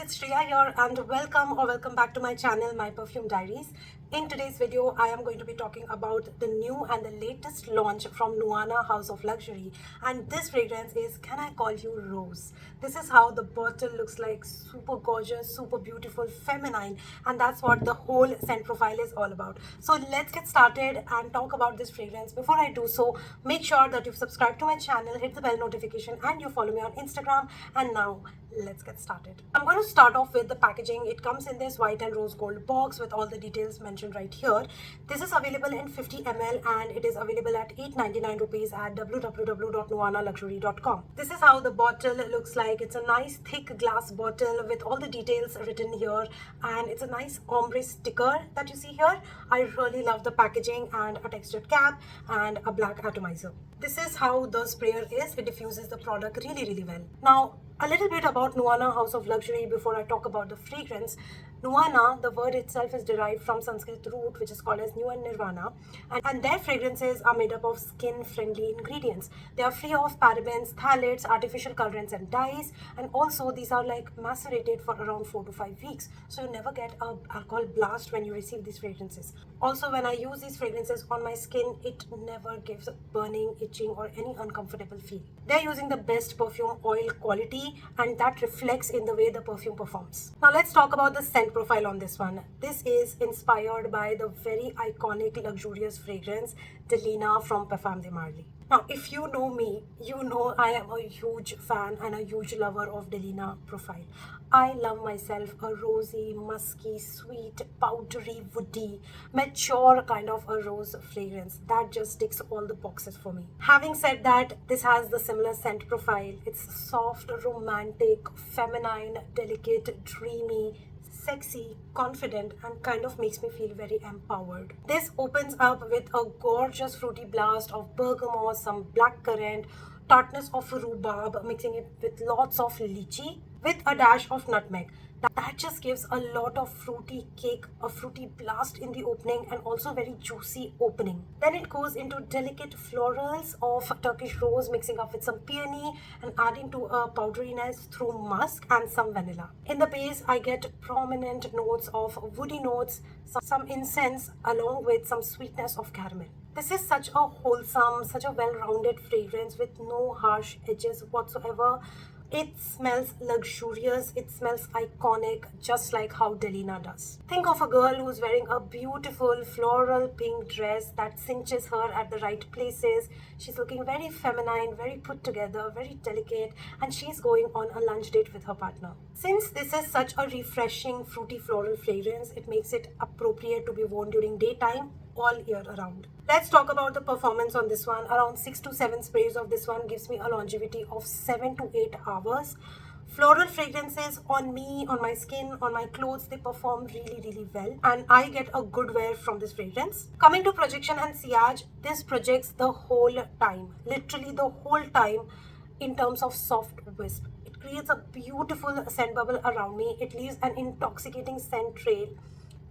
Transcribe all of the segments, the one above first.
it's Shreya here and welcome back to my channel, My Perfume Diaries. In today's video, I am going to be talking about the new and the latest launch from Nuana House of Luxury, and this fragrance is Can I Call You Rose. This is how the bottle looks like, super gorgeous, super beautiful, feminine, and that's what the whole scent profile is all about. So let's get started and talk about this fragrance. Before I do so, make sure that you've subscribed to my channel, hit the bell notification, and you follow me on Instagram. And now let's get started. I'm going to start off with the packaging. It comes in this white and rose gold box with all the details mentioned right here. This is available in 50 ml and it is available at 899 rupees at www.nuanaluxury.com. This is how the bottle looks like. It's a nice thick glass bottle with all the details written here, and it's a nice ombre sticker that you see here. I really love the packaging and a textured cap and a black atomizer. This is how the sprayer is. It diffuses the product really well. Now, a little bit about Nuana House of Luxury before I talk about the fragrance. Nuana, the word itself is derived from Sanskrit root which is called as Nu and Nirvana, and their fragrances are made up of skin-friendly ingredients. They are free of parabens, phthalates, artificial colorants and dyes, and also these are like macerated for around 4 to 5 weeks, so you never get a alcohol blast when you receive these fragrances. Also, when I use these fragrances on my skin, it never gives burning, itching or any uncomfortable feel. They're using the best perfume oil quality, and that reflects in the way the perfume performs. Now let's talk about the scent profile on this one. This is inspired by the very iconic luxurious fragrance Delina from Parfums de Marly. Now, if you know me, you know I am a huge fan and a huge lover of Delina profile. I love myself a rosy, musky, sweet, powdery, woody, mature kind of a rose fragrance. That just ticks all the boxes for me. Having said that, this has the similar scent profile. It's soft, romantic, feminine, delicate, dreamy, sexy, confident, and kind of makes me feel very empowered. This opens up with a gorgeous fruity blast of bergamot, some blackcurrant, tartness of rhubarb, mixing it with lots of lychee with a dash of nutmeg. That just gives a lot of fruity cake, a fruity blast in the opening, and also very juicy opening. Then it goes into delicate florals of Turkish rose, mixing up with some peony and adding to a powderiness through musk and some vanilla. In the base, I get prominent notes of woody notes, some incense, along with some sweetness of caramel. This is such a wholesome, such a well-rounded fragrance with no harsh edges whatsoever. It smells luxurious, it smells iconic, just like how Delina does. Think of a girl who's wearing a beautiful floral pink dress that cinches her at the right places. She's looking very feminine, very put together, very delicate, and she's going on a lunch date with her partner. Since this is such a refreshing, fruity floral fragrance, it makes it appropriate to be worn during daytime all year around. Let's talk about the performance on this one. Around 6 to 7 sprays of this one gives me a longevity of 7 to 8 hours. Floral fragrances on me, on my skin, on my clothes, they perform really well, and I get a good wear from this fragrance. Coming to projection and sillage, this projects the whole time, literally the whole time, in terms of soft wisp. It creates a beautiful scent bubble around me. It leaves an intoxicating scent trail.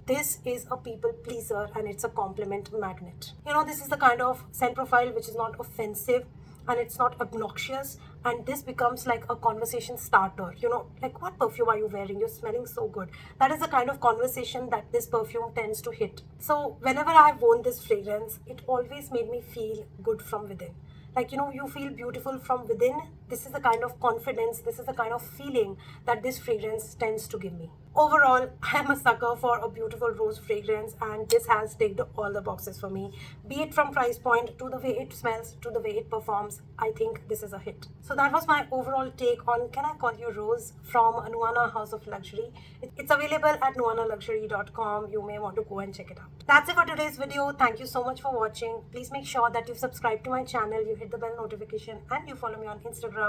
This is a people pleaser and it's a compliment magnet. You know, this is the kind of scent profile which is not offensive and it's not obnoxious, and this becomes like a conversation starter. You know, like, what perfume are you wearing? You're smelling so good. That is the kind of conversation that this perfume tends to hit. So whenever I've worn this fragrance, it always made me feel good from within. Like, you know, you feel beautiful from within. This is the kind of confidence, this is the kind of feeling that this fragrance tends to give me. Overall, I am a sucker for a beautiful rose fragrance, and this has ticked all the boxes for me. Be it from price point to the way it smells to the way it performs, I think this is a hit. So that was my overall take on Can I Call You Rose from Nuana House of Luxury. It's available at nuanaluxury.com. You may want to go and check it out. That's it for today's video. Thank you so much for watching. Please make sure that you've subscribed to my channel, you hit the bell notification, and you follow me on Instagram.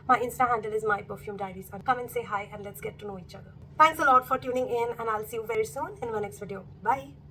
My Insta handle is My Perfume Diaries. And come and say hi and let's get to know each other. Thanks a lot for tuning in, and I'll see you very soon in my next video. Bye.